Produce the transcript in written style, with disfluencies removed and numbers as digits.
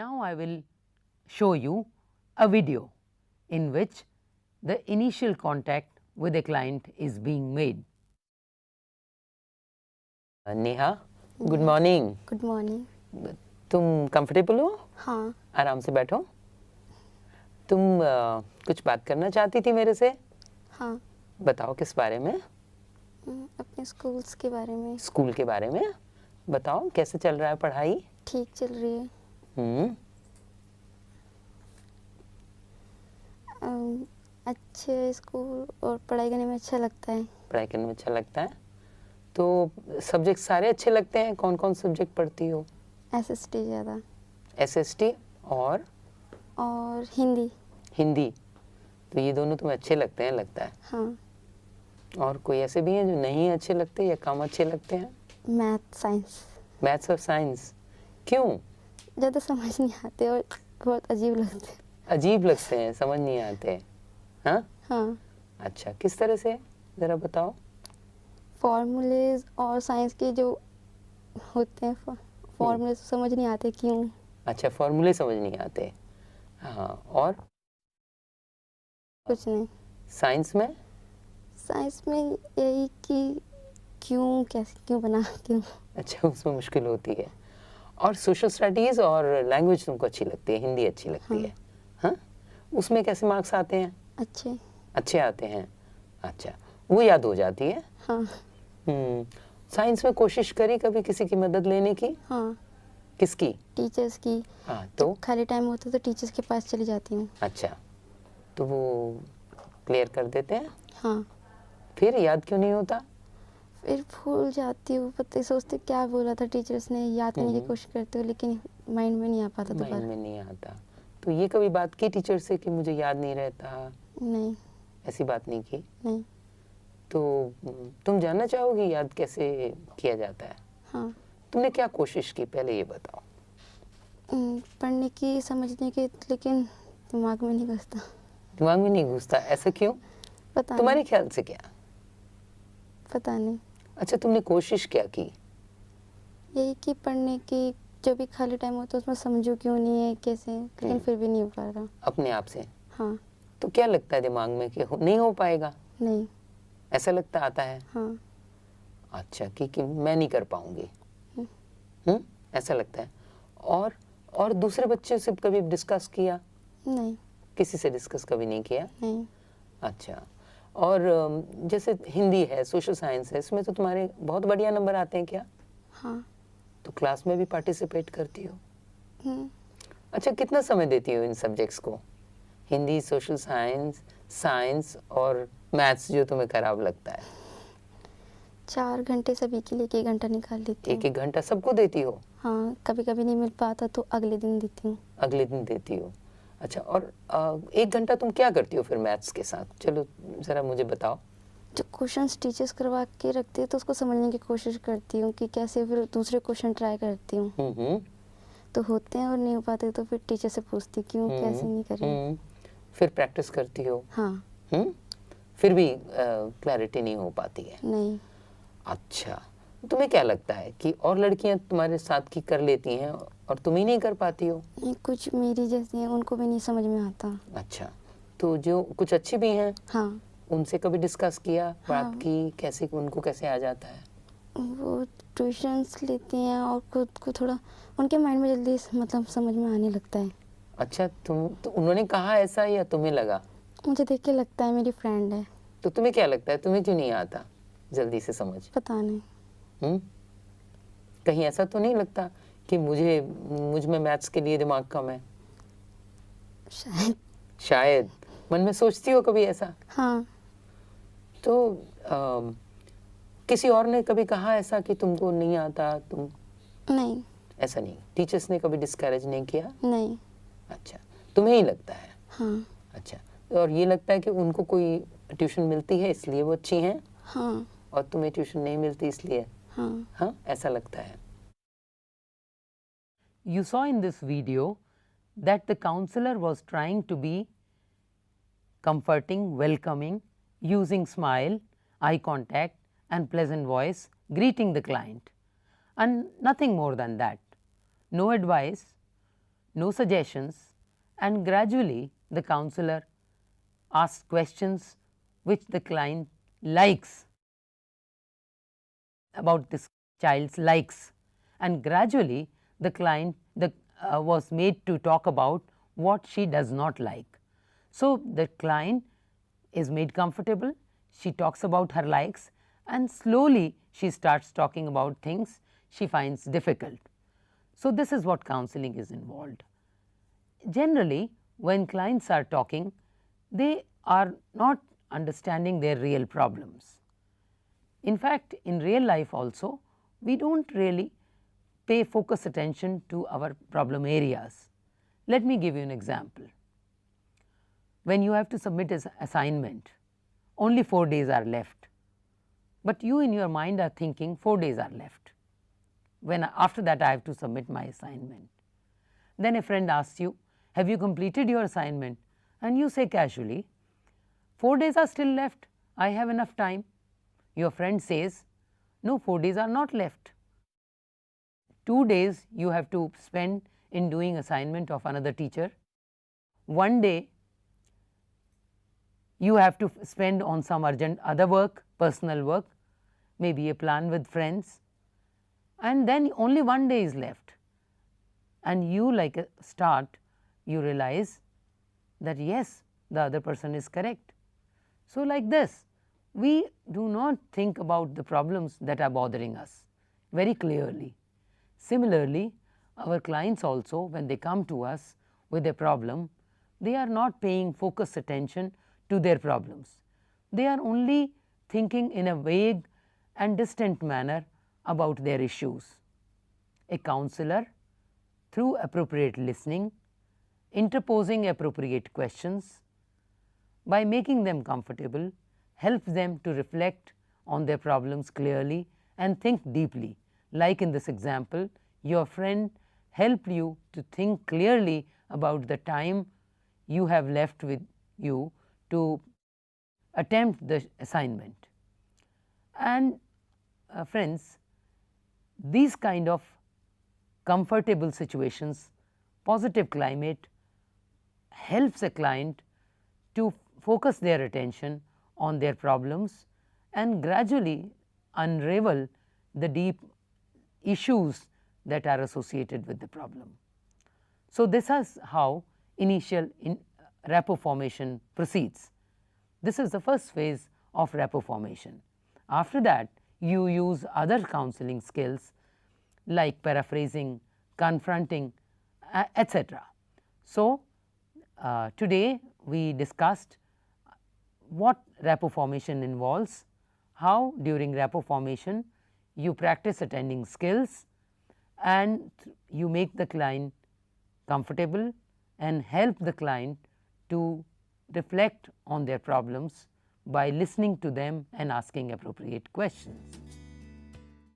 Now I will show you a video in which the initial contact with a client is being made. Neha, good morning. Good morning. तुम comfortable हो? हाँ. आराम से बैठो. तुम कुछ बात करना चाहती थी मेरे से? हाँ. बताओ किस बारे में? अपने स्कूल्स के बारे में. स्कूल के बारे में बताओ, कैसे चल रहा है पढ़ाई? ठीक चल रही है. अच्छे स्कूल और पढ़ाई करने में अच्छा लगता है. पढ़ाई करने में अच्छा लगता है. तो सब्जेक्ट सारे अच्छे लगते हैं. कौन कौन सब्जेक्ट पढ़ती हो? एसएसटी ज़्यादा. एसएसटी और हिंदी. हिंदी. तो ये दोनों तुम्हें अच्छे लगते हैं लगता है. हाँ. और कोई ऐसे भी हैं जो नहीं अच्छे लगते या कम अच्छे लगते हैं? Math, science. मैथ्स और साइंस. क्यों? ज़्यादा समझ नहीं आते और बहुत अजीब लगते हैं. अजीब लगते हैं, समझ नहीं आते. हाँ. हाँ. अच्छा, किस तरह से, ज़रा बताओ. फॉर्मूलेज और साइंस के जो होते हैं फॉर्मूले समझ नहीं आते क्यों. अच्छा, फॉर्मूले समझ नहीं आते. हाँ. और कुछ नहीं. साइंस में? साइंस में यही कि क्यों, कैसे, क्यों बना, क्यों. अच्छा, उसमें मुश्किल होती है. और सोशल स्टडीज़ और लैंग्वेज तुमको अच्छी लगती है? हिंदी अच्छी लगती है. हाँ. उसमें कैसे मार्क्स आते हैं? अच्छे आते हैं. अच्छा, वो याद हो जाती है. हाँ. साइंस में कोशिश करी कभी किसी की मदद लेने की? हाँ. किसकी? टीचर्स की. हाँ. तो खाली टाइम होता तो टीचर्स के पास चली जाती हूँ. अच्छा, तो वो क्लियर कर देते हैं? हाँ. फिर याद क्यों नहीं होता? फिर भूल जाती हूँ. पता सोचते क्या बोला था टीचर्स ने, याद करने की कोशिश करते हो लेकिन माइंड में नहीं आ पाता. माइंड में नहीं आता. तो ये कभी बात की टीचर से कि मुझे याद नहीं रहता? नहीं. ऐसी बात नहीं की? नहीं. तो तुम जानना चाहोगी याद कैसे किया जाता है? हाँ. तुमने क्या कोशिश की, पहले ये बताओ. पढ़ने की, समझने की, लेकिन दिमाग में नहीं घुसता. दिमाग में नहीं घुसता? ऐसा क्यों? पता तुम्हारे नहीं. ख्याल से क्या? पता नहीं. अच्छा, तुमने कोशिश क्या की? यही कि पढ़ने की, जो भी खाली टाइम होता है उसमें समझो क्यों नहीं है, कैसे, लेकिन फिर भी नहीं हो पा रहा. अपने आप से? हाँ. तो क्या लगता है दिमाग में कि नहीं हो पाएगा? नहीं. ऐसा लगता आता है? हाँ. अच्छा, कि मैं नहीं कर पाऊंगी. ऐसा लगता है. और दूसरे बच्चे से कभी डिस्कस किया? नहीं. किसी से डिस्कस कभी नहीं किया? नहीं. अच्छा. और जैसे हिंदी है, सोशल साइंस है, इसमें तो तुम्हारे बहुत बढ़िया नंबर आते हैं क्या? हाँ. तो क्लास में भी पार्टिसिपेट करती हो? अच्छा, कितना समय देती हो इन सब्जेक्ट्स को? हिंदी, सोशल साइंस, साइंस और मैथ्स जो तुम्हें खराब लगता है? 4 घंटे सभी के लिए 1 घंटा निकाल लेती हूँ. 1 घंटा सबको देती हो? हाँ. कभी कभी नहीं मिल पाता तो अगले दिन देती हूँ. अगले दिन देती हो. अच्छा. और 1 घंटा तुम क्या करती हो फिर मैथ्स के साथ? चलो ज़रा मुझे बताओ. जो क्वेश्चंस टीचर्स करवा के रखते हैं तो उसको समझने की कोशिश करती हूँ कि कैसे, फिर दूसरे क्वेश्चन ट्राई करती हूँ. तो होते हैं और नहीं हो पाते तो फिर टीचर से पूछती क्यों, कैसे नहीं कर रही. फिर प्रैक्टिस करती हो? हाँ. फिर भी क्लैरिटी नहीं हो पाती है? नहीं. अच्छा. तुम्हें क्या लगता है कि और लड़कियां तुम्हारे साथ की कर लेती हैं और तुम ही नहीं कर पाती हो? नहीं, कुछ मेरी जैसी हैं, उनको भी नहीं समझ में आता. अच्छा. तो जो कुछ अच्छी भी हैं, हाँ, उनसे कभी डिस्कस किया, बात हाँ. की, कैसे उनको कैसे आ जाता है? वो ट्यूशन्स लेती हैं और खुद को थोड़ा उनके माइंड में जल्दी मतलब समझ में आने लगता है. अच्छा. तो उन्होंने कहा ऐसा या तुम्हें लगा? मुझे देख के लगता है मेरी फ्रेंड है. तो तुम्हें क्या लगता है, तुम्हें क्यों नहीं आता जल्दी से समझ? पता नहीं. कहीं ऐसा तो नहीं लगता कि मुझ में मैथ्स के लिए दिमाग कम है? शायद मन में सोचती हो कभी ऐसा? हाँ. तो किसी और ने कभी कहा ऐसा कि तुमको नहीं आता? तुम नहीं. ऐसा नहीं? टीचर्स ने कभी डिस्करेज नहीं किया? नहीं. अच्छा. तुम्हें ही लगता है? हाँ. अच्छा. और ये लगता है कि उनको कोई ट्यूशन मिलती है इसलिए वो अच्छी हैं? हाँ. और तुम्हें ट्यूशन नहीं मिलती इसलिए? हाँ. हाँ, ऐसा लगता है. You saw in this video that the counselor was trying to be comforting, welcoming, using smile, eye contact and pleasant voice, greeting the client, and nothing more than that. No advice, no suggestions, and gradually the counselor asks questions which the client likes about this child's likes, and gradually the client was made to talk about what she does not like. So, the client is made comfortable, she talks about her likes, and slowly she starts talking about things she finds difficult. So, this is what counseling is involved. Generally, when clients are talking, they are not understanding their real problems. In fact, in real life also, we do not really pay focus attention to our problem areas. Let me give you an example. When you have to submit an assignment, only 4 days are left, but you in your mind are thinking 4 days are left. When after that I have to submit my assignment. Then a friend asks you, have you completed your assignment? And you say casually, 4 days are still left, I have enough time. Your friend says, no, 4 days are not left. 2 days you have to spend in doing assignment of another teacher. 1 day you have to spend on some urgent other work, personal work, maybe a plan with friends, and then only 1 day is left. And you, like a start, you realize that yes, the other person is correct. So, like this, we do not think about the problems that are bothering us very clearly. Similarly, our clients also, when they come to us with a problem, they are not paying focused attention to their problems. They are only thinking in a vague and distant manner about their issues. A counselor, through appropriate listening, interposing appropriate questions, by making them comfortable, helps them to reflect on their problems clearly and think deeply. Like in this example, your friend helped you to think clearly about the time you have left with you to attempt the assignment. And friends, these kind of comfortable situations, positive climate helps a client to focus their attention on their problems and gradually unravel the deep issues that are associated with the problem. So, this is how initial rapport formation proceeds. This is the first phase of rapport formation. After that, you use other counseling skills like paraphrasing, confronting, etc. So, today we discussed what rapport formation involves, how during rapport formation you practice attending skills and you make the client comfortable and help the client to reflect on their problems by listening to them and asking appropriate questions.